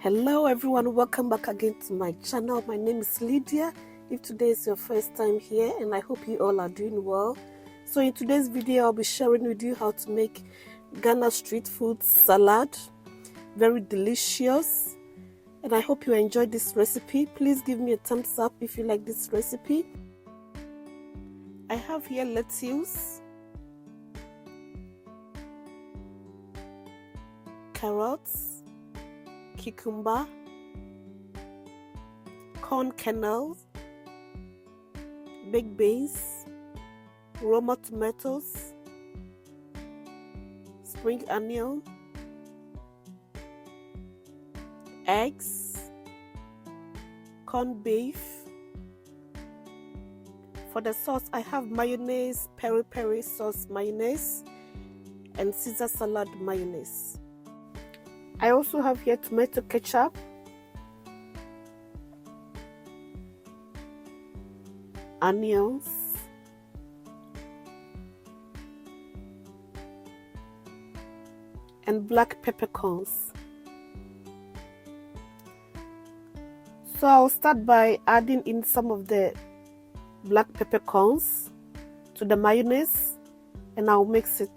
Hello everyone, welcome back again to my channel. My name is Lydia. If today is your first time here, and I hope you all are doing well. So in today's video I'll be sharing with you how to make Ghana street food salad. Very delicious, and I hope you enjoyed this recipe. Please give me a thumbs up if you like this recipe. I have here lettuce, carrots, cucumber, corn kernels, baked beans, Roma tomatoes, spring onion, eggs, corned beef. For the sauce, I have mayonnaise, peri sauce mayonnaise, and Caesar salad mayonnaise. I also have here tomato ketchup, onions, and black peppercorns. So I'll start by adding in some of the black peppercorns to the mayonnaise, and I'll mix it.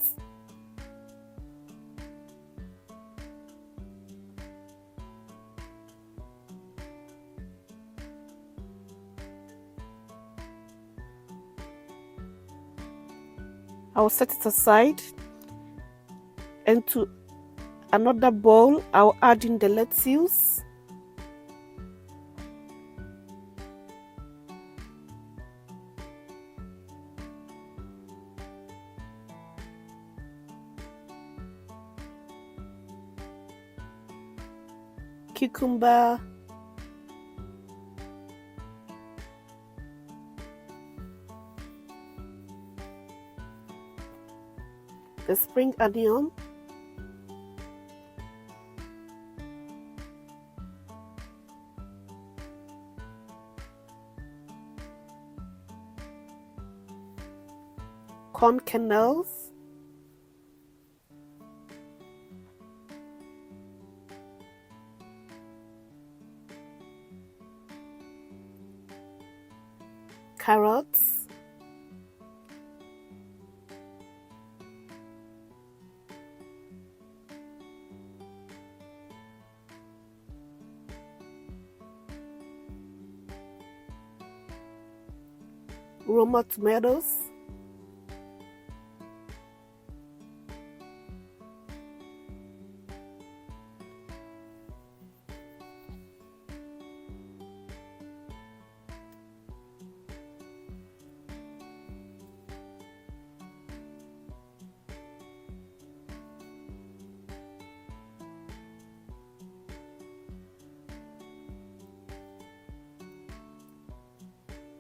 I'll set it aside, and to another bowl I'll add in the lettuce, cucumber, the spring onion, corn kernels, carrots, Roma tomatoes,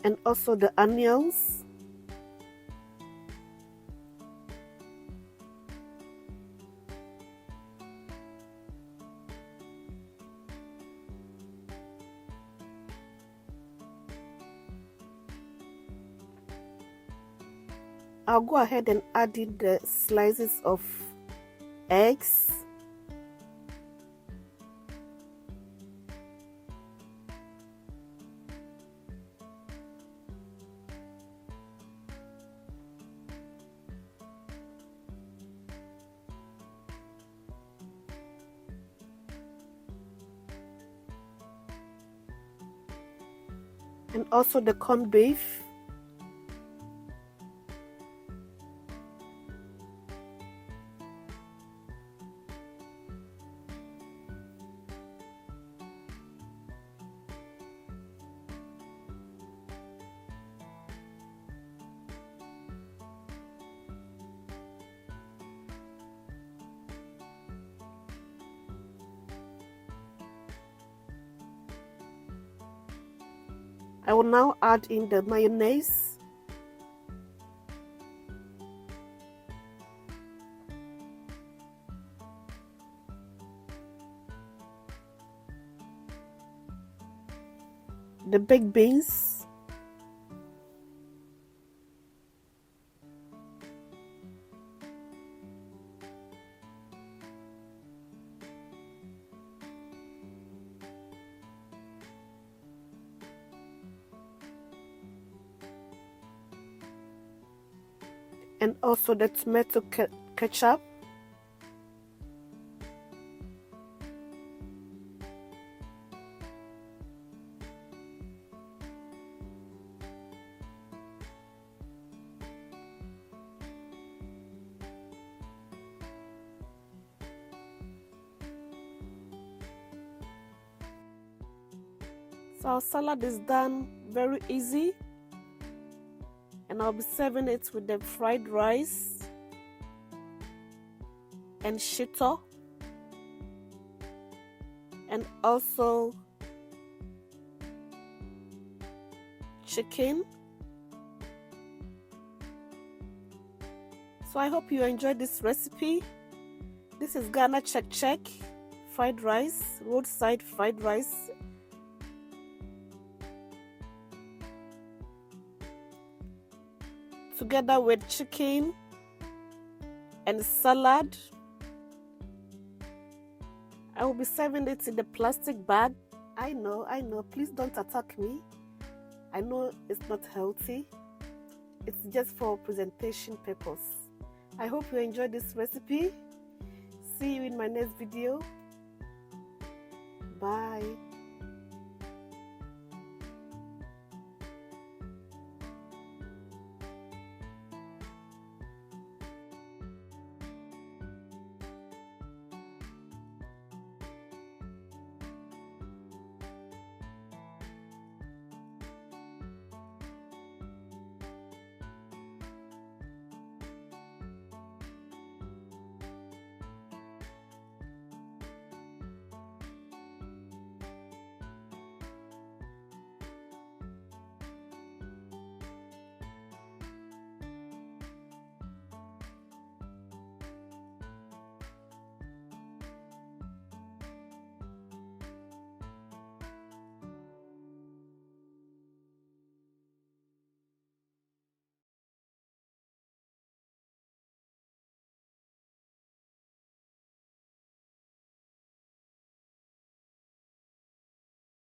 and also the onions, I'll go ahead and add in the slices of eggs, and also the corned beef. I will now add in the mayonnaise, the baked beans, and also the tomato ketchup. So our salad is done, very easy, and I'll be serving it with the fried rice and shito, and also chicken. So I hope you enjoyed this recipe. This is Ghana check fried rice, roadside fried rice. Together with chicken and salad. I will be serving it in the plastic bag. I know, please don't attack me. I know it's not healthy. It's just for presentation purpose. I hope you enjoyed this recipe. See you in my next video. Bye.